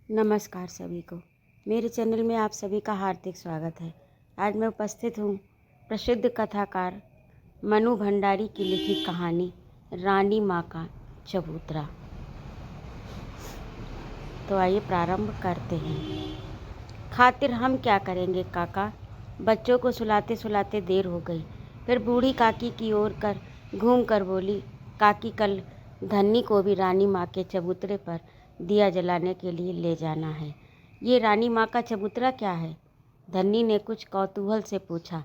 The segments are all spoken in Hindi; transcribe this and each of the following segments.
नमस्कार सभी को। मेरे चैनल में आप सभी का हार्दिक स्वागत है। आज मैं उपस्थित हूँ प्रसिद्ध कथाकार मनु भंडारी की लिखी कहानी रानी माँ का चबूतरा। तो आइए प्रारंभ करते हैं। खातिर हम क्या करेंगे काका। बच्चों को सुलाते सुलाते देर हो गई। फिर बूढ़ी काकी की ओर कर घूम कर बोली, काकी कल धन्नी को भी रानी माँ के चबूतरे पर दिया जलाने के लिए ले जाना है। ये रानी माँ का चबूतरा क्या है? धन्नी ने कुछ कौतूहल से पूछा।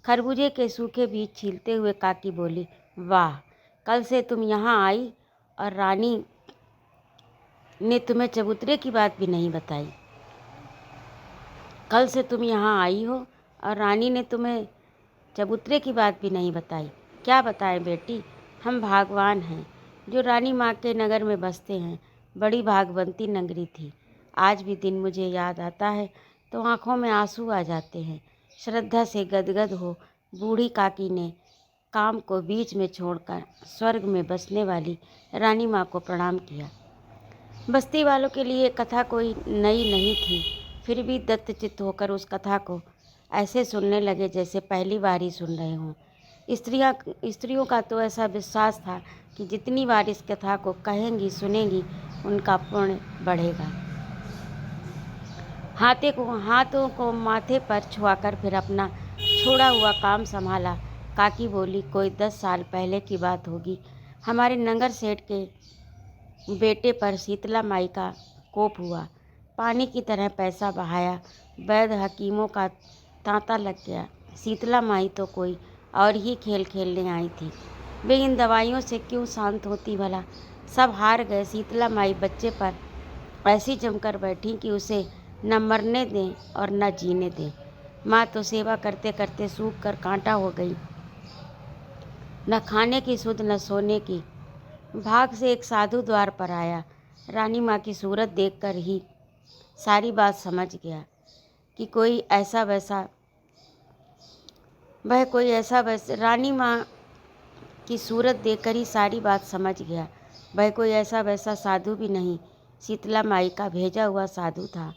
खरबूजे के सूखे बीज छीलते हुए काकी बोली, वाह, कल से तुम यहाँ आई और रानी ने तुम्हें चबूतरे की बात भी नहीं बताई। कल से तुम यहाँ आई हो और रानी ने तुम्हें चबूतरे की बात भी नहीं बताई। क्या बताएं बेटी, हम भागवान हैं जो रानी माँ के नगर में बसते हैं। बड़ी भागवंती नगरी थी। आज भी दिन मुझे याद आता है तो आँखों में आंसू आ जाते हैं। श्रद्धा से गदगद हो बूढ़ी काकी ने काम को बीच में छोड़कर स्वर्ग में बसने वाली रानी माँ को प्रणाम किया। बस्ती वालों के लिए कथा कोई नई नहीं थी, फिर भी दत्तचित्त होकर उस कथा को ऐसे सुनने लगे जैसे पहली बार ही सुन रहे हों। स्त्रियों का तो ऐसा विश्वास था कि जितनी बार इस कथा को कहेंगी सुनेंगी उनका पुण्य बढ़ेगा। हाथों को माथे पर छुआकर फिर अपना छोड़ा हुआ काम संभाला। काकी बोली, कोई 10 साल पहले की बात होगी। हमारे नगर सेठ के बेटे पर शीतला माई का कोप हुआ। पानी की तरह पैसा बहाया। वैद्य हकीमों का तांता लग गया। शीतला माई तो कोई और ही खेल खेलने आई थी। वे इन दवाइयों से क्यों शांत होती भला। सब हार गए। शीतला माई बच्चे पर ऐसी जमकर बैठी कि उसे न मरने दें और न जीने दें। माँ तो सेवा करते करते सूख कर कांटा हो गई। न खाने की सुध न सोने की। भाग से एक साधु द्वार पर आया। रानी माँ की सूरत देखकर ही सारी बात समझ गया कि कोई ऐसा वैसा रानी माँ की सूरत देखकर ही सारी बात समझ गया। वह कोई ऐसा वैसा साधु भी नहीं, शीतला माई का भेजा हुआ साधु था।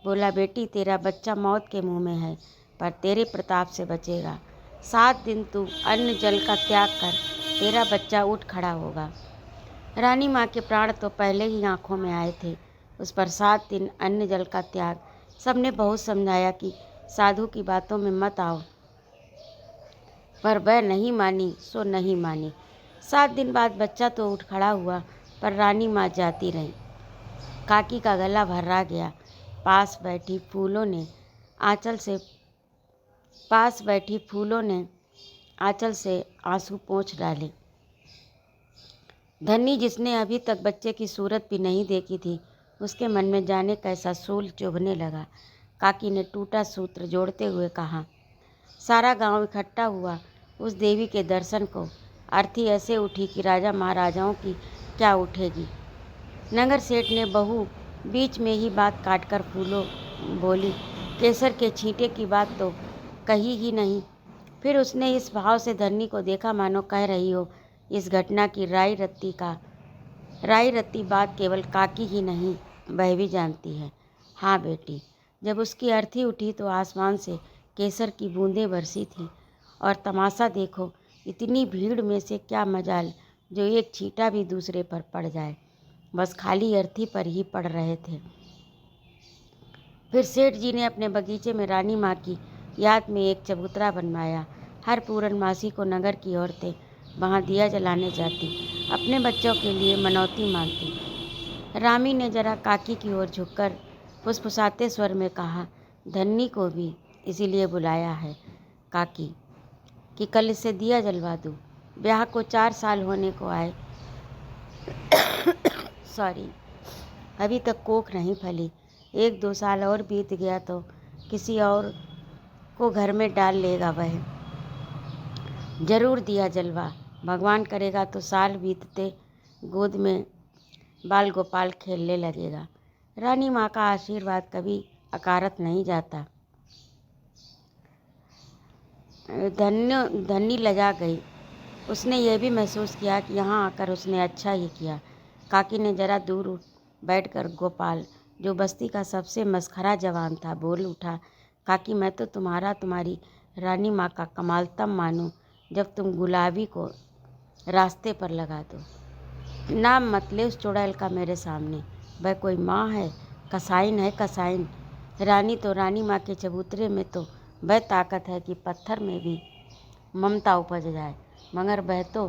बोला, बेटी तेरा बच्चा मौत के मुंह में है पर तेरे प्रताप से बचेगा। 7 दिन तू अन्न जल का त्याग कर, तेरा बच्चा उठ खड़ा होगा। रानी माँ के प्राण तो पहले ही आंखों में आए थे, उस पर 7 दिन अन्न जल का त्याग। सबने बहुत समझाया कि साधु की बातों में मत आओ, पर वह नहीं मानी सो नहीं मानी। 7 दिन बाद बच्चा तो उठ खड़ा हुआ पर रानी माँ जाती रही। काकी का गला भर्रा गया। पास बैठी फूलों ने आंचल से आंसू पोंछ डाले। धन्नी, जिसने अभी तक बच्चे की सूरत भी नहीं देखी थी, उसके मन में जाने कैसा सूल चुभने लगा। काकी ने टूटा सूत्र जोड़ते हुए कहा, सारा गांव इकट्ठा हुआ उस देवी के दर्शन को। अर्थी ऐसे उठी कि राजा महाराजाओं की क्या उठेगी। नगर सेठ ने बहू बीच में ही बात काटकर फूलों बोली, केसर के छींटे की बात तो कही ही नहीं। फिर उसने इस भाव से धन्नी को देखा मानो कह रही हो, इस घटना की राई रत्ती बात केवल काकी ही नहीं वह भी जानती है। हाँ बेटी, जब उसकी अर्थी उठी तो आसमान से केसर की बूंदें बरसी थी। और तमाशा देखो, इतनी भीड़ में से क्या मजाल जो एक छींटा भी दूसरे पर पड़ जाए। बस खाली अर्थी पर ही पड़ रहे थे। फिर सेठ जी ने अपने बगीचे में रानी माँ की याद में एक चबूतरा बनवाया। हर पूर्णमासी को नगर की औरतें वहाँ दिया जलाने जाती, अपने बच्चों के लिए मनौती मांगती। रामी ने जरा काकी की ओर झुककर फुसफुसाते स्वर में कहा, धन्नी को भी इसीलिए बुलाया है काकी कि कल इसे दिया जलवा दूँ। ब्याह को 4 साल होने को आए। अभी तक कोख नहीं फली। 1-2 साल और बीत गया तो किसी और को घर में डाल लेगा वह। जरूर दिया जलवा। भगवान करेगा तो साल बीतते गोद में बाल गोपाल खेलने लगेगा। रानी माँ का आशीर्वाद कभी अकारत नहीं जाता। धन्नी लजा गई। उसने यह भी महसूस किया कि यहाँ आकर उसने अच्छा ही किया। काकी ने जरा दूर बैठकर गोपाल जो बस्ती का सबसे मस्खरा जवान था, बोल उठा, काकी मैं तो तुम्हारी रानी माँ का कमाल तब मानूं जब तुम गुलाबी को रास्ते पर लगा दो। नाम मत ले उस चुड़ैल का मेरे सामने, वह कोई माँ है, कसाइन है कसाइन। रानी तो रानी माँ के चबूतरे में तो वह ताकत है कि पत्थर में भी ममता उपज जाए, मगर वह तो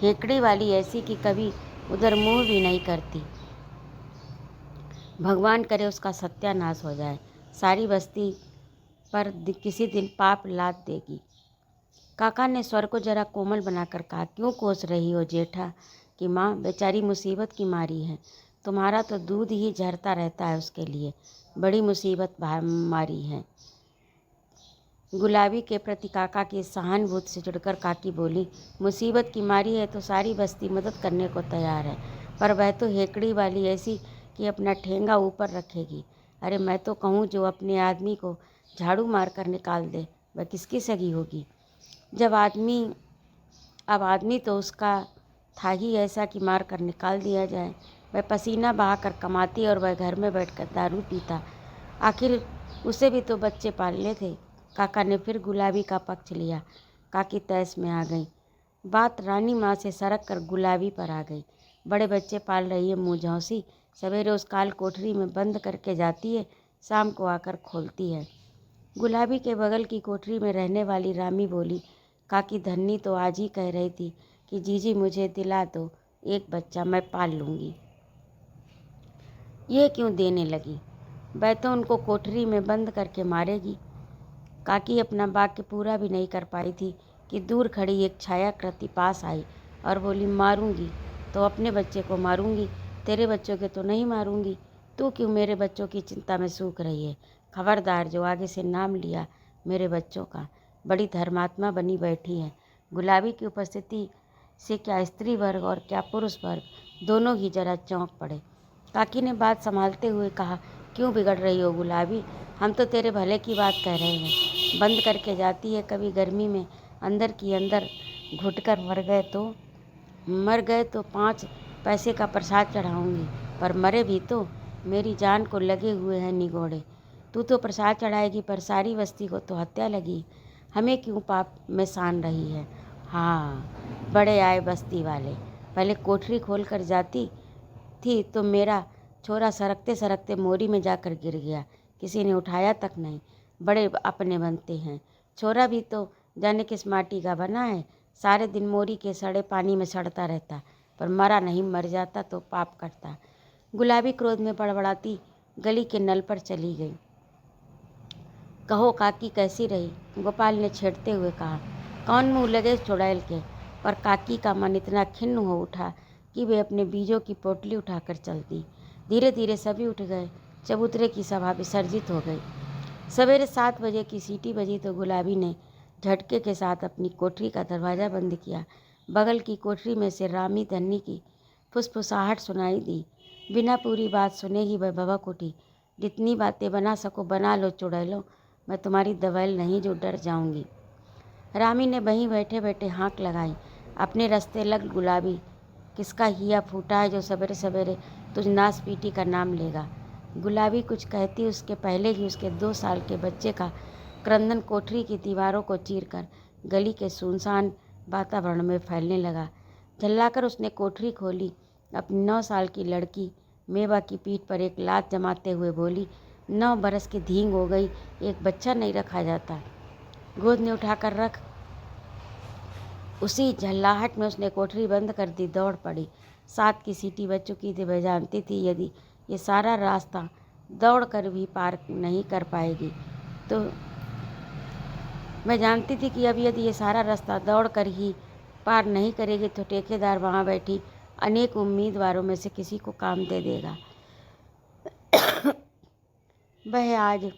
हेकड़ी वाली ऐसी कि कभी उधर मुँह भी नहीं करती। भगवान करे उसका सत्यानाश हो जाए, सारी बस्ती पर किसी दिन पाप लाद देगी। काका ने स्वर को जरा कोमल बनाकर कहा, क्यों कोस रही हो जेठा कि माँ बेचारी मुसीबत की मारी है, तुम्हारा तो दूध ही झरता रहता है, उसके लिए बड़ी मुसीबत मारी है। गुलाबी के प्रति काका की सहानुभूति से जुड़कर काकी बोली, मुसीबत की मारी है तो सारी बस्ती मदद करने को तैयार है, पर वह तो हेकड़ी वाली ऐसी कि अपना ठेंगा ऊपर रखेगी। अरे मैं तो कहूँ जो अपने आदमी को झाड़ू मार कर निकाल दे, वह किसकी सगी होगी। अब आदमी तो उसका था ही ऐसा कि मार कर निकाल दिया जाए। वह पसीना बहाकर कमाती और वह घर में बैठकर दारू पीता, आखिर उसे भी तो बच्चे पालने थे। काका ने फिर गुलाबी का पक्ष लिया। काकी तैस में आ गई। बात रानी माँ से सरक कर गुलाबी पर आ गई। बड़े बच्चे पाल रही है मुँहझौंसी, सवेरे उस काल कोठरी में बंद करके जाती है, शाम को आकर खोलती है। गुलाबी के बगल की कोठरी में रहने वाली रामी बोली, काकी धन्नी तो आज ही कह रही थी कि जीजी मुझे दिला दो एक बच्चा, मैं पाल लूँगी। ये क्यों देने लगी, वह तो उनको कोठरी में बंद करके मारेगी। काकी अपना वाक्य पूरा भी नहीं कर पाई थी कि दूर खड़ी एक छायाकृति पास आई और बोली, मारूंगी तो अपने बच्चे को मारूंगी, तेरे बच्चों के तो नहीं मारूंगी। तू क्यों मेरे बच्चों की चिंता में सूख रही है। खबरदार जो आगे से नाम लिया मेरे बच्चों का, बड़ी धर्मात्मा बनी बैठी है। गुलाबी की उपस्थिति से क्या स्त्री वर्ग और क्या पुरुष वर्ग दोनों ही जरा चौंक पड़े। काकी ने बात संभालते हुए कहा, क्यों बिगड़ रही हो गुलाबी, हम तो तेरे भले की बात कह रहे हैं। बंद करके जाती है, कभी गर्मी में अंदर की अंदर घुटकर मर गए तो 5 पैसे का प्रसाद चढ़ाऊंगी, पर मरे भी तो मेरी जान को लगे हुए हैं निगोड़े। तू तो प्रसाद चढ़ाएगी पर सारी बस्ती को तो हत्या लगी, हमें क्यों पाप में सान रही है। हाँ, बड़े आए बस्ती वाले, पहले कोठरी खोल कर जाती थी तो मेरा छोरा सरकते सरकते मोरी में जाकर गिर गया, किसी ने उठाया तक नहीं। बड़े अपने बनते हैं, छोरा भी तो जाने किस माटी का बना है, सारे दिन मोरी के सड़े पानी में सड़ता रहता, पर मरा नहीं, मर जाता तो पाप करता। गुलाबी क्रोध में बड़बड़ाती गली के नल पर चली गई। कहो काकी कैसी रही, गोपाल ने छेड़ते हुए कहा। कौन मुँह लगे चुड़ैल के, पर काकी का मन इतना खिन्न हो उठा कि वे अपने बीजों की पोटली उठाकर चलती। धीरे धीरे सभी उठ गए, चबूतरे की सभा विसर्जित हो गई। सवेरे 7 बजे की सीटी बजी तो गुलाबी ने झटके के साथ अपनी कोठरी का दरवाज़ा बंद किया। बगल की कोठरी में से रामी धन्नी की फुसफुसाहट सुनाई दी। बिना पूरी बात सुने ही वह भभक उठी, जितनी बातें बना सको बना लो चुड़ैलो, मैं तुम्हारी दवैल नहीं जो डर जाऊंगी। रामी ने वहीं बैठे बैठे हाँक लगाई, अपने रास्ते लग गुलाबी, किसका हिया फूटा है जो सवेरे सवेरे तुझ नास पीटी का नाम लेगा। गुलाबी कुछ कहती उसके पहले ही उसके 2 साल के बच्चे का क्रंदन कोठरी की दीवारों को चीरकर गली के सुनसान वातावरण में फैलने लगा। झल्लाकर उसने कोठरी खोली। अपनी 9 साल की लड़की मेवा की पीठ पर एक लात जमाते हुए बोली, 9 बरस की धींग हो गई, एक बच्चा नहीं रखा जाता, गोद में उठाकर रख। उसी झल्लाहट में उसने कोठरी बंद कर दी, दौड़ पड़ी। 7 की सीटी बज चुकी थी। वह जानती थी यदि ये सारा रास्ता दौड़ कर भी पार नहीं कर पाएगी तो मैं जानती थी कि अब यदि ये सारा रास्ता दौड़ कर ही पार नहीं करेगी तो ठेकेदार वहाँ बैठी अनेक उम्मीदवारों में से किसी को काम दे देगा। वह आज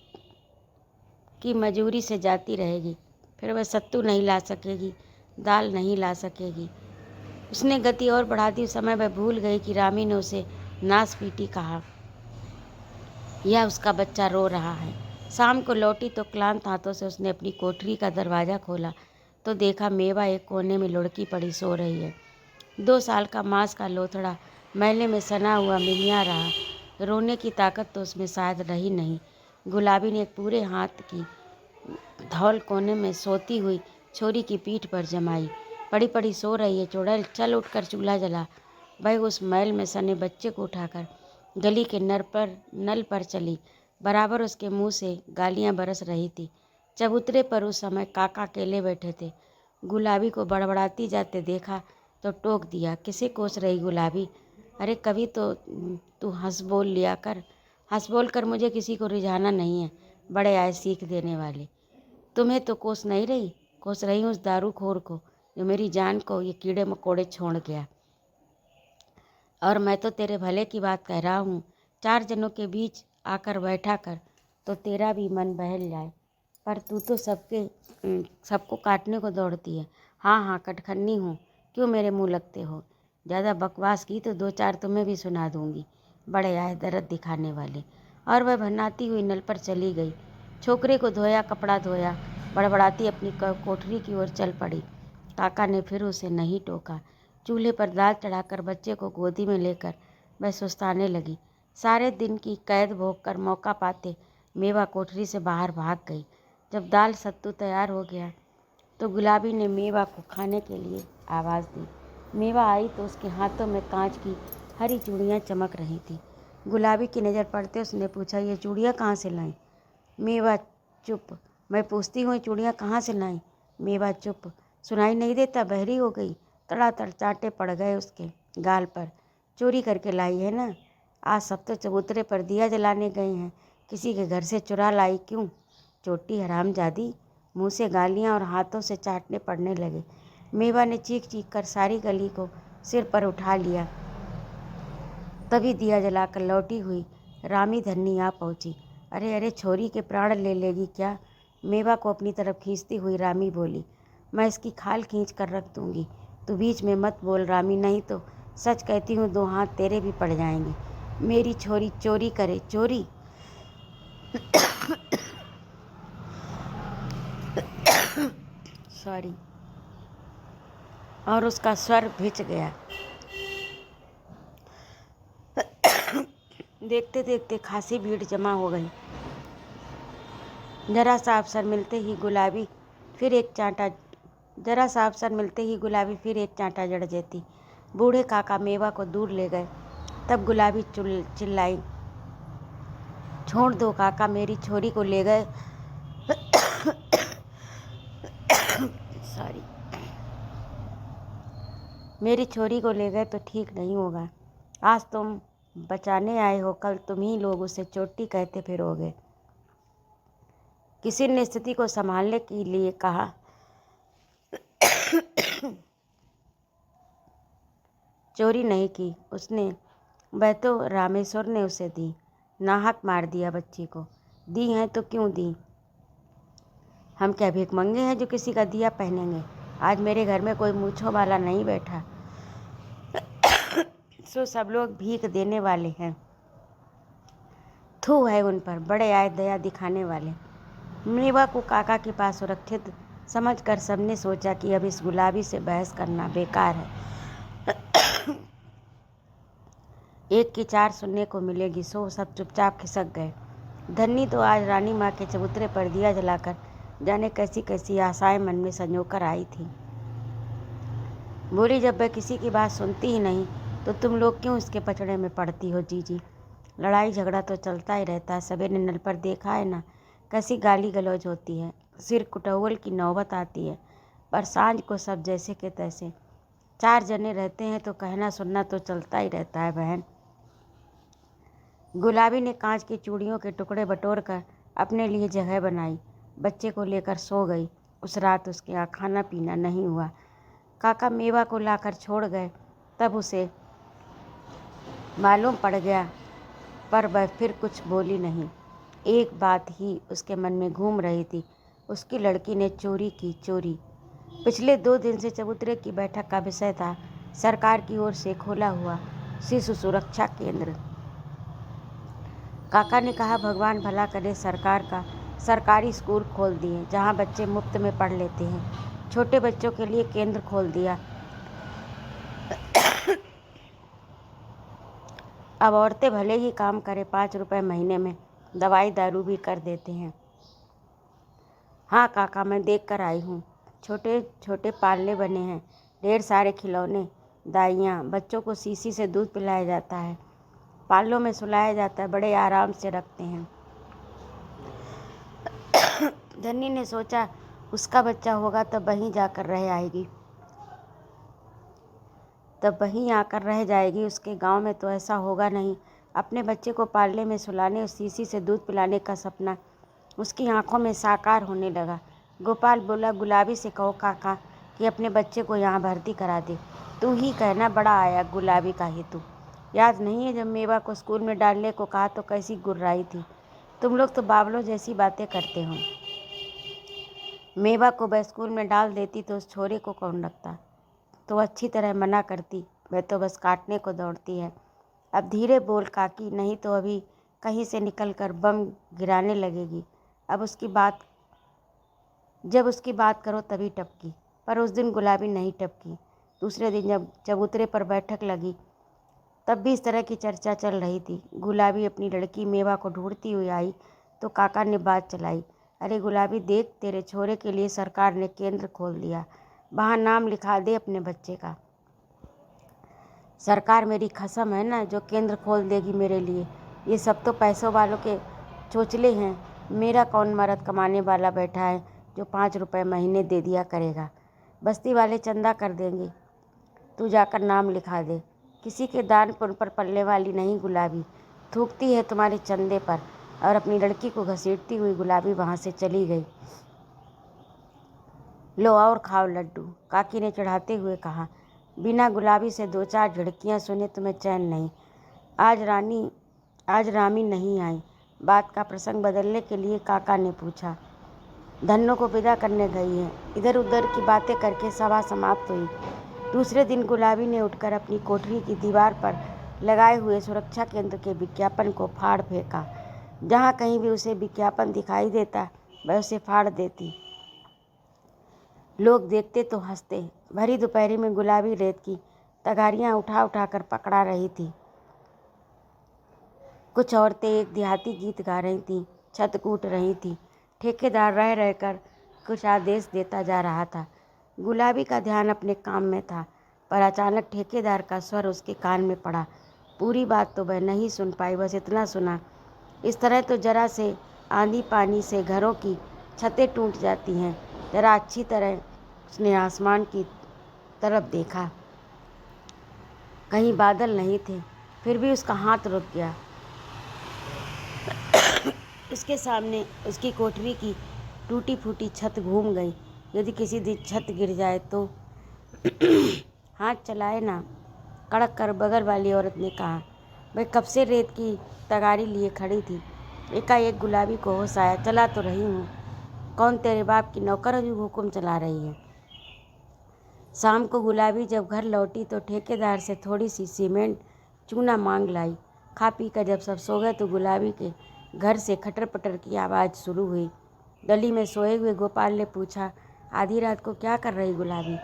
की मजूरी से जाती रहेगी, फिर वह सत्तू नहीं ला सकेगी, दाल नहीं ला सकेगी। उसने गति और बढ़ा दी। समय वह भूल गई कि रामी ने उसे नास पीटी कहा या उसका बच्चा रो रहा है। शाम को लौटी तो क्लांत हाथों से उसने अपनी कोठरी का दरवाज़ा खोला तो देखा मेवा एक कोने में लुढ़की पड़ी सो रही है। 2 साल का मांस का लोथड़ा मैले में सना हुआ मिमिया रहा। रोने की ताकत तो उसमें शायद रही नहीं। गुलाबी ने एक पूरे हाथ की धौल कोने में सोती हुई छोरी की पीठ पर जमाई। पड़ी पड़ी सो रही है, चुड़ैल, चल उठकर चूल्हा जला। वह उस मैल में सने बच्चे को उठाकर गली के नल पर चली। बराबर उसके मुंह से गालियां बरस रही थी। चबूतरे पर उस समय काका अकेले बैठे थे। गुलाबी को बड़बड़ाती जाते देखा तो टोक दिया, किसे कोस रही गुलाबी? अरे कभी तो तू हंस बोल लिया कर। हंस बोल कर मुझे किसी को रिझाना नहीं है, बड़े आए सीख देने वाले। तुम्हें तो कोस नहीं रही, कोस रही हूँ उस दारूखोर को जो मेरी जान को ये कीड़े मकोड़े छोड़ गया। और मैं तो तेरे भले की बात कह रहा हूँ। 4 जनों के बीच आकर बैठा कर तो तेरा भी मन बहल जाए, पर तू तो सबको काटने को दौड़ती है। हाँ हाँ, कटखन्नी हूँ, क्यों मेरे मुंह लगते हो? ज़्यादा बकवास की तो 2-4 तुम्हें भी सुना दूँगी, बड़े आए दर्द दिखाने वाले। और वह भन्नाती हुई नल पर चली गई। छोकरे को धोया, कपड़ा धोया, बड़बड़ाती अपनी कोठरी की ओर चल पड़ी। काका ने फिर उसे नहीं टोका। चूल्हे पर दाल चढ़ाकर बच्चे को गोदी में लेकर वह सुस्ताने लगी। सारे दिन की कैद भोग कर मौका पाते मेवा कोठरी से बाहर भाग गई। जब दाल सत्तू तैयार हो गया तो गुलाबी ने मेवा को खाने के लिए आवाज़ दी। मेवा आई तो उसके हाथों में कांच की हरी चूड़ियाँ चमक रही थी। गुलाबी की नज़र पड़ते उसने पूछा, ये चूड़ियाँ कहाँ से लाई? मेवा चुप। मैं पूछती हूँ, चूड़ियाँ कहाँ से लाई? मेवा चुप। सुनाई नहीं देता, बहरी हो गई? तड़ातड़ चांटे पड़ गए उसके गाल पर। चोरी करके लाई है ना? आज सब तो चबूतरे पर दिया जलाने गए हैं, किसी के घर से चुरा लाई क्यों? चोटी हरामजादी। मुंह से गालियाँ और हाथों से चाटने पड़ने लगे। मेवा ने चीख चीख कर सारी गली को सिर पर उठा लिया। तभी दिया जलाकर लौटी हुई रामी धन्नी आ पहुंची। अरे अरे, छोरी के प्राण ले लेगी क्या? मेवा को अपनी तरफ खींचती हुई रामी बोली, मैं इसकी खाल खींच कर रख दूंगी। तू बीच में मत बोल रामी, नहीं तो सच कहती हूँ 2 हाथ तेरे भी पड़ जाएंगे। मेरी छोरी चोरी करे, चोरी? सॉरी। और उसका स्वर भिच गया। देखते देखते खासी भीड़ जमा हो गई। जरा सा अवसर मिलते ही गुलाबी फिर एक चांटा जड़ देती। बूढ़े काका मेवा को दूर ले गए। तब गुलाबी चिल्लाई, छोड़ दो काका, मेरी छोरी को ले गए। सॉरी, मेरी छोरी को ले गए तो ठीक नहीं होगा। आज तुम बचाने आए हो, कल तुम ही लोग उसे चोटी कहते फिरोगे। किसी ने स्थिति को संभालने के लिए कहा, चोरी नहीं की उसने, वह तो रामेश्वर ने उसे दी। नाहक मार दिया बच्ची को। दी हैं तो क्यों दी? हम क्या भिखमंगे हैं जो किसी का दिया पहनेंगे? आज मेरे घर में कोई मूंछों वाला नहीं बैठा, सो सब लोग भीख देने वाले हैं। थू है उन पर, बड़े आए दया दिखाने वाले। मेवा को काका के पास सुरक्षित समझकर सबने सोचा कि अब इस गुलाबी से बहस करना बेकार है। एक की 4 सुनने को मिलेगी, सो सब चुपचाप खिसक गए। धन्नी तो आज रानी माँ के चबूतरे पर दिया जलाकर जाने कैसी कैसी आशाएं मन में संजोकर आई थी। बोली, जब वह किसी की बात सुनती ही नहीं तो तुम लोग क्यों इसके पचड़े में पड़ती हो जीजी? लड़ाई झगड़ा तो चलता ही रहता है। सवेरे नल पर देखा है ना कैसी गाली गलौज होती है, सिर कुटौल की नौबत आती है, पर सांझ को सब जैसे के तैसे। 4 जने रहते हैं तो कहना सुनना तो चलता ही रहता है बहन। गुलाबी ने कांच की चूड़ियों के टुकड़े बटोर कर अपने लिए जगह बनाई। बच्चे को लेकर सो गई। उस रात उसके यहाँ खाना पीना नहीं हुआ। काका मेवा को लाकर छोड़ गए। तब उसे मालूम पड़ गया, पर वह फिर कुछ बोली नहीं। एक बात ही उसके मन में घूम रही थी, उसकी लड़की ने चोरी की। चोरी पिछले 2 दिन से चबूतरे की बैठक का विषय था। सरकार की ओर से खोला हुआ शिशु सुरक्षा केंद्र। काका ने कहा, भगवान भला करे, सरकारी स्कूल खोल दिए जहां बच्चे मुफ्त में पढ़ लेते हैं। छोटे बच्चों के लिए केंद्र खोल दिया। अब औरतें भले ही काम करें, 5 रुपए महीने में दवाई दारू भी कर देते हैं। हाँ काका, मैं देख कर आई हूँ। छोटे छोटे पालने बने हैं, ढेर सारे खिलौने, दाइयाँ, बच्चों को शीशी से दूध पिलाया जाता है, पालों में सुलाया जाता है, बड़े आराम से रखते हैं। धन्नी ने सोचा उसका बच्चा होगा तब वहीं जाकर रह आएगी, तब वहीं आकर रह जाएगी। उसके गांव में तो ऐसा होगा नहीं। अपने बच्चे को पालने में सुलाने और शीशी से दूध पिलाने का सपना उसकी आंखों में साकार होने लगा। गोपाल बोला, गुलाबी से कहो काका कि अपने बच्चे को यहाँ भर्ती करा दे। तू ही कहना, बड़ा आया गुलाबी का हेतु। याद नहीं है जब मेवा को स्कूल में डालने को कहा तो कैसी गुर्राई थी। तुम लोग तो बावलों जैसी बातें करते हो। मेवा को वह स्कूल में डाल देती तो उस छोरे को कौन रखता। तो अच्छी तरह मना करती, वह तो बस काटने को दौड़ती है। अब धीरे बोल काकी, नहीं तो अभी कहीं से निकलकर बम गिराने लगेगी। जब उसकी बात करो तभी टपकी। पर उस दिन गुलाबी नहीं टपकी। दूसरे दिन जब चबूतरे पर बैठक लगी तब भी इस तरह की चर्चा चल रही थी। गुलाबी अपनी लड़की मेवा को ढूंढती हुई आई तो काका ने बात चलाई, अरे गुलाबी देख, तेरे छोरे के लिए सरकार ने केंद्र खोल दिया, वहाँ नाम लिखा दे अपने बच्चे का। सरकार मेरी कसम है ना, जो केंद्र खोल देगी मेरे लिए। ये सब तो पैसों वालों के चोचले हैं। मेरा कौन मर्द कमाने वाला बैठा है जो 5 रुपए महीने दे दिया करेगा। बस्ती वाले चंदा कर देंगे, तू जाकर नाम लिखा दे। किसी के दान पुण्य पर पलने वाली नहीं गुलाबी, थूकती है तुम्हारे चंदे पर। और अपनी लड़की को घसीटती हुई गुलाबी वहाँ से चली गई। लो और खाओ लड्डू, काकी ने चढ़ाते हुए कहा। बिना गुलाबी से 2-4 झिड़कियाँ सुने तुम्हें चैन नहीं। आज रामी नहीं आई। बात का प्रसंग बदलने के लिए काका ने पूछा, धन्नो को विदा करने गई है। इधर उधर की बातें करके सभा समाप्त हुई। दूसरे दिन गुलाबी ने उठकर अपनी कोठरी की दीवार पर लगाए हुए सुरक्षा केंद्र के विज्ञापन को फाड़ फेंका। जहाँ कहीं भी उसे विज्ञापन दिखाई देता वह उसे फाड़ देती। लोग देखते तो हंसते। भरी दोपहरी में गुलाबी रेत की तगारियाँ उठा उठा कर पकड़ा रही थी। कुछ औरतें एक देहाती गीत गा रही थीं, छत कूट रही थीं। ठेकेदार रह रहकर कुछ आदेश देता जा रहा था। गुलाबी का ध्यान अपने काम में था, पर अचानक ठेकेदार का स्वर उसके कान में पड़ा। पूरी बात तो वह नहीं सुन पाई, बस इतना सुना, इस तरह तो जरा से आंधी पानी से घरों की छतें टूट जाती हैं। जरा अच्छी तरह उसने आसमान की तरफ देखा, कहीं बादल नहीं थे। फिर भी उसका हाथ रुक गया। उसके सामने उसकी कोठरी की टूटी फूटी छत घूम गई। यदि किसी दिन छत गिर जाए तो हाथ चलाए ना, कड़क कर बगल वाली औरत ने कहा। वह कब से रेत की तगारी लिए खड़ी थी। एकाएक गुलाबी को होश आया, चला तो रही हूँ, कौन तेरे बाप की नौकर जो हुक्म चला रही है। शाम को गुलाबी जब घर लौटी तो ठेकेदार से थोड़ी सी सीमेंट चूना मांग लाई। खा पी कर जब सब सो गए तो गुलाबी के घर से खटर पटर की आवाज़ शुरू हुई। गली में सोए हुए गोपाल ने पूछा, आधी रात को क्या कर रही गुलाबी।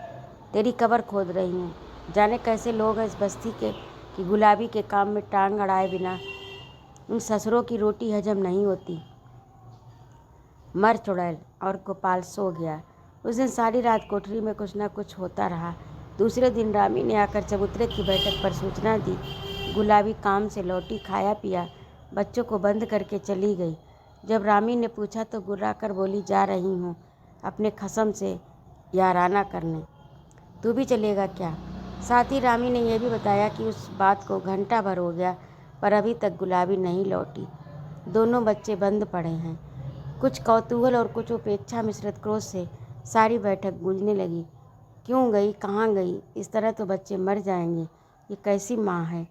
तेरी कब्र खोद रही हूँ। जाने कैसे लोग हैं इस बस्ती के कि गुलाबी के काम में टांग अड़ाए बिना उन ससुरों की रोटी हजम नहीं होती। मर चुड़ैल। और गोपाल सो गया। उस दिन सारी रात कोठरी में कुछ न कुछ होता रहा। दूसरे दिन रामी ने आकर चबूतरे की बैठक पर सूचना दी। गुलाबी काम से लौटी, खाया पिया, बच्चों को बंद करके चली गई। जब रामी ने पूछा तो गुर्रा कर बोली, जा रही हूँ अपने खसम से याराना करने। तू भी चलेगा क्या। साथ ही रामी ने यह भी बताया कि उस बात को घंटा भर हो गया पर अभी तक गुलाबी नहीं लौटी। दोनों बच्चे बंद पड़े हैं। कुछ कौतूहल और कुछ उपेक्षा मिश्रित क्रोध से सारी बैठक गूंजने लगी। क्यों गई, कहाँ गई, इस तरह तो बच्चे मर जाएंगे। ये कैसी माँ है।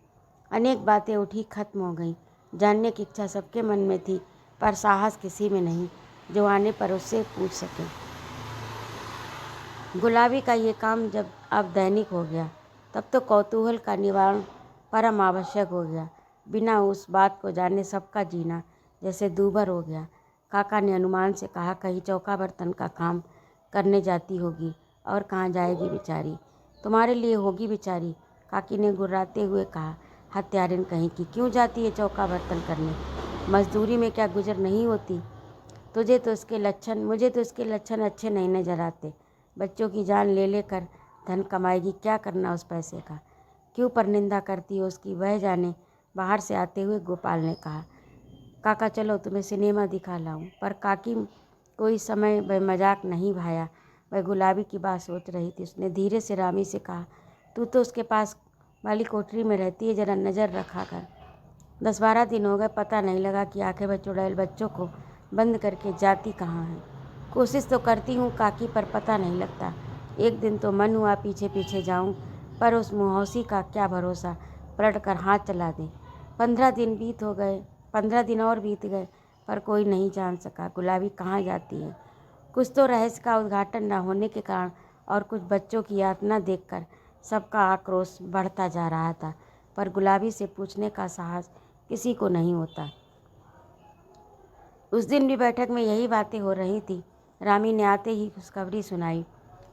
अनेक बातें उठी, खत्म हो गई। जानने की इच्छा सबके मन में थी पर साहस किसी में नहीं जो आने पर उससे पूछ सके। गुलाबी का ये काम जब अब दैनिक हो गया तब तो कौतूहल का निवारण परम आवश्यक हो गया। बिना उस बात को जाने सबका जीना जैसे दूभर हो गया। काका ने अनुमान से कहा, कहीं चौका बर्तन का काम करने जाती होगी। और कहाँ जाएगी बेचारी। तुम्हारे लिए होगी बेचारी, काकी ने गुर्राते हुए कहा। हत्यारिन कहीं की, क्यों जाती है चौका बर्तन करने? मजदूरी में क्या गुजर नहीं होती? मुझे तो इसके लक्षण अच्छे नहीं नजर आते। बच्चों की जान ले लेकर धन कमाएगी, क्या करना उस पैसे का? क्यों परनिंदा करती हो उसकी, वह जाने। बाहर से आते हुए गोपाल ने कहा, काका चलो तुम्हें सिनेमा दिखा लाऊं। पर काकी को इस समय वह मजाक नहीं भाया। वह गुलाबी की बात सोच रही थी। उसने धीरे से रामी से कहा, तू तो उसके पास वाली कोठरी में रहती है, जरा नज़र रखा कर। 10-12 दिन हो गए, पता नहीं लगा कि आंखें में चुड़ैल बच्चों को बंद करके जाती कहाँ है। कोशिश तो करती हूँ काकी, पर पता नहीं लगता। एक दिन तो मन हुआ पीछे पीछे जाऊँ, पर उस मुहौसी का क्या भरोसा, पलट कर हाथ चला दे। 15 दिन और बीत गए, पर कोई नहीं जान सका गुलाबी कहाँ जाती है। कुछ तो रहस्य का उद्घाटन न होने के कारण और कुछ बच्चों की यातना देखकर सबका आक्रोश बढ़ता जा रहा था, पर गुलाबी से पूछने का साहस किसी को नहीं होता। उस दिन भी बैठक में यही बातें हो रही थी। रामी ने आते ही खुशखबरी सुनाई।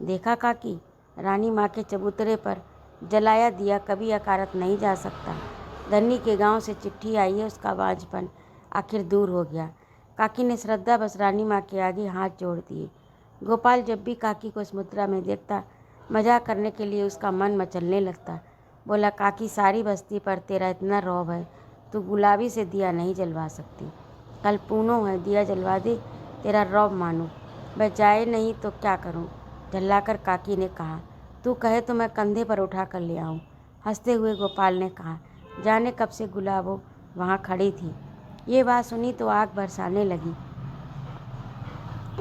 देखा काकी, रानी माँ के चबूतरे पर जलाया दिया कभी अकारत नहीं जा सकता। धन्नी के गांव से चिट्ठी आई है, उसका बांझपन आखिर दूर हो गया। काकी ने श्रद्धा बस रानी माँ के आगे हाथ जोड़ दिए। गोपाल जब भी काकी को इस मुद्रा में देखता, मजाक करने के लिए उसका मन मचलने लगता। बोला, काकी सारी बस्ती पर तेरा इतना रौब है, तू गुलाबी से दिया नहीं जलवा सकती। कल पूनो है, दिया जलवा दे, तेरा रौब मानूं। वह जाए नहीं तो क्या करूं? झल्लाकर काकी ने कहा, तू कहे तो मैं कंधे पर उठा कर ले आऊं। हंसते हुए गोपाल ने कहा, जाने कब से गुलाबो वहाँ खड़ी थी। ये बात सुनी तो आग बरसाने लगी।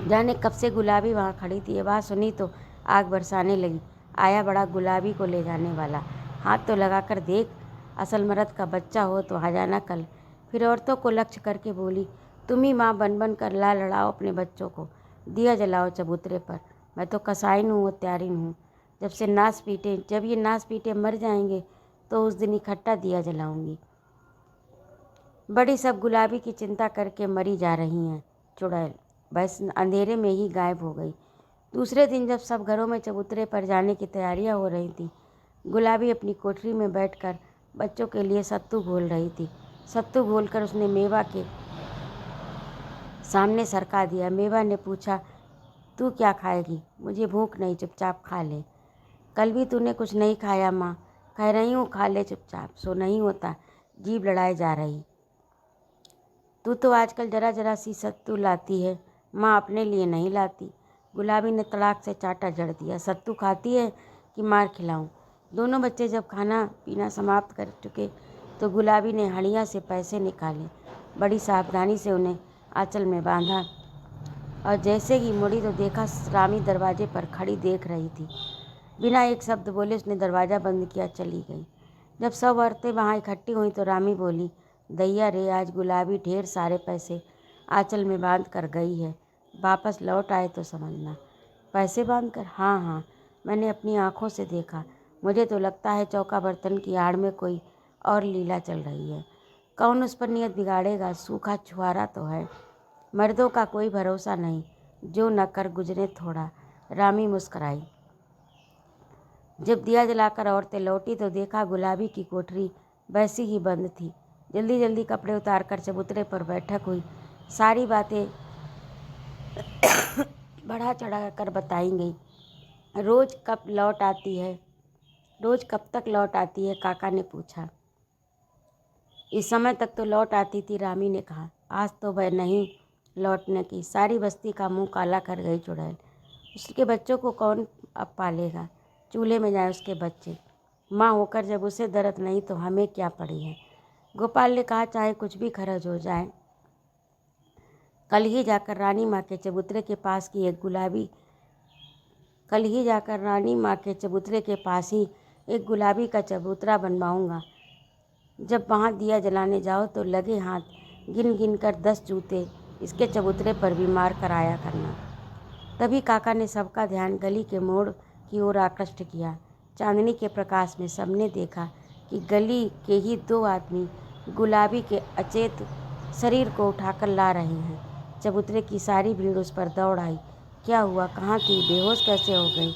जाने कब से गुलाबी वहाँ खड़ी थी, ये बात सुनी तो आग बरसाने लगी। आया बड़ा गुलाबी को ले जाने वाला, हाथ तो लगा कर देख, असल मर्द का बच्चा हो तो आ जाना कल। फिर औरतों को लक्ष्य करके बोली, तुम ही माँ बन बन कर ला लड़ाओ अपने बच्चों को, दिया जलाओ चबूतरे पर। मैं तो कसाईन हूँ, त्यारिन हूँ। जब ये नास पीटे मर जाएंगे तो उस दिन इकट्ठा दिया जलाऊंगी। बड़ी सब गुलाबी की चिंता करके मरी जा रही हैं। चुड़ैल बस अंधेरे में ही गायब हो गई। दूसरे दिन जब सब घरों में चबूतरे पर जाने की तैयारियां हो रही थी, गुलाबी अपनी कोठरी में बैठकर बच्चों के लिए सत्तू घोल रही थी। सत्तू घोलकर उसने मेवा के सामने सरका दिया। मेवा ने पूछा, तू क्या खाएगी? मुझे भूख नहीं, चुपचाप खा ले। कल भी तूने कुछ नहीं खाया माँ। कह रही हूँ खा ले चुपचाप, सो नहीं होता, जीभ लड़ाए जा रही। तू तो आजकल जरा जरा सी सत्तू लाती है, माँ अपने लिए नहीं लाती। गुलाबी ने तड़ाक से चाटा जड़ दिया। सत्तू खाती है कि मार खिलाऊं? दोनों बच्चे जब खाना पीना समाप्त कर चुके तो गुलाबी ने हड़िया से पैसे निकाले, बड़ी सावधानी से उन्हें आंचल में बांधा और जैसे ही मुड़ी तो देखा रामी दरवाजे पर खड़ी देख रही थी। बिना एक शब्द बोले उसने दरवाज़ा बंद किया, चली गई। जब सब औरतें वहाँ इकट्ठी हुई तो रामी बोली, दैया रे, आज गुलाबी ढेर सारे पैसे आंचल में बांध कर गई है, वापस लौट आए तो समझना। पैसे बांध कर? हाँ हाँ, मैंने अपनी आँखों से देखा। मुझे तो लगता है चौका बर्तन की आड़ में कोई और लीला चल रही है। कौन उस पर नियत बिगाड़ेगा? सूखा छुआरा तो है। मर्दों का कोई भरोसा नहीं, जो न कर गुजरे थोड़ा। रामी मुस्कराई। जब दिया जलाकर औरतें लौटी तो देखा गुलाबी की कोठरी वैसी ही बंद थी। जल्दी जल्दी कपड़े उतारकर चबूतरे पर बैठक हुई। सारी बातें बढ़ा चढ़ा कर बताई गई। रोज़ कब तक लौट आती है? काका ने पूछा। इस समय तक तो लौट आती थी, रामी ने कहा। आज तो वह नहीं लौटने की, सारी बस्ती का मुंह काला कर गई चुड़ैल। उसके बच्चों को कौन अब पालेगा? चूल्हे में जाए उसके बच्चे। माँ होकर जब उसे दर्द नहीं तो हमें क्या पड़ी है? गोपाल ने कहा, चाहे कुछ भी खर्च हो जाए, कल ही जाकर रानी माँ के चबूतरे के पास ही एक गुलाबी का चबूतरा बनवाऊंगा। जब वहाँ दिया जलाने जाओ तो लगे हाथ गिन गिन कर 10 जूते इसके चबूतरे पर भी मार कर आया करना। तभी काका ने सबका ध्यान गली के मोड़ की ओर आकृष्ट किया। चांदनी के प्रकाश में सबने देखा कि गली के ही 2 आदमी गुलाबी के अचेत शरीर को उठाकर ला रहे हैं। चबूतरे की सारी भीड़ उस पर दौड़ आई। क्या हुआ? कहाँ थी? बेहोश कैसे हो गई?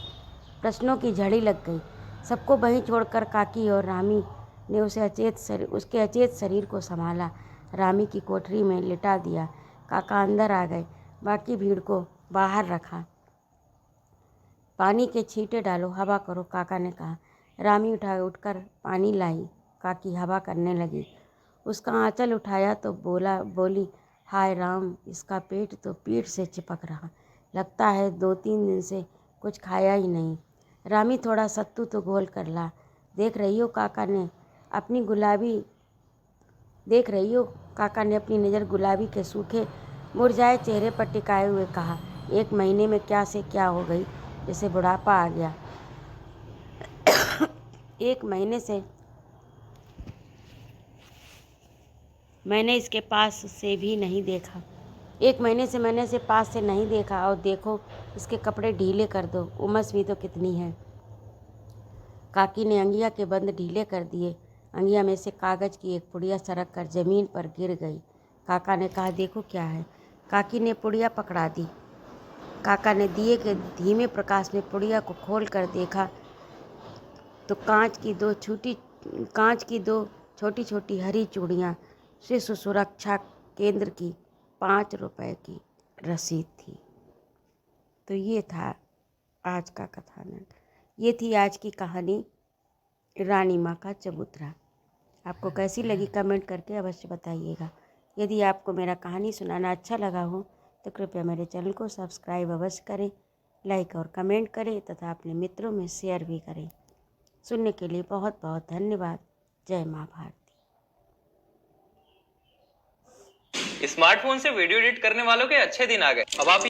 प्रश्नों की झड़ी लग गई। सबको वहीं छोड़कर काकी और रामी ने उसके अचेत शरीर को संभाला, रामी की कोठरी में लिटा दिया। काका अंदर आ गए, बाकी भीड़ को बाहर रखा। पानी के छींटे डालो, हवा करो, काका ने कहा। रामी उठकर पानी लाई। काकी हवा करने लगी। उसका आंचल उठाया तो बोली, हाय राम, इसका पेट तो पीठ से चिपक रहा, लगता है 2-3 दिन से कुछ खाया ही नहीं। रामी थोड़ा सत्तू तो घोल कर ला। देख रही हो, काका ने अपनी नज़र गुलाबी के सूखे मुरझाए चेहरे पर टिकाए हुए कहा। 1 महीने में क्या से क्या हो गई, जैसे बुढ़ापा आ गया। 1 महीने से मैंने इसके पास से भी नहीं देखा। 1 महीने से मैंने इसे पास से नहीं देखा। और देखो, इसके कपड़े ढीले कर दो, उमस भी तो कितनी है। काकी ने अंगिया के बंद ढीले कर दिए। अंगिया में से कागज़ की एक पुड़िया सरक कर जमीन पर गिर गई। काका ने कहा, देखो क्या है। काकी ने पुड़िया पकड़ा दी। काका ने दिए के धीमे प्रकाश में पुड़िया को खोल कर देखा तो कांच की दो छोटी छोटी हरी चूड़ियाँ शिशु सुरक्षा केंद्र की 5 रुपए की रसीद थी। तो ये था आज का कथानक। ये थी आज की कहानी, रानी माँ का चबूतरा। आपको कैसी लगी कमेंट करके अवश्य बताइएगा। यदि आपको मेरा कहानी सुनाना अच्छा लगा हो तो कृपया मेरे चैनल को सब्सक्राइब अवश्य करें, लाइक और कमेंट करें तथा अपने मित्रों में शेयर भी करें। सुनने के लिए बहुत बहुत धन्यवाद। जय माँ भारती। स्मार्टफोन से वीडियो एडिट करने वालों के अच्छे दिन आ गए। अब आप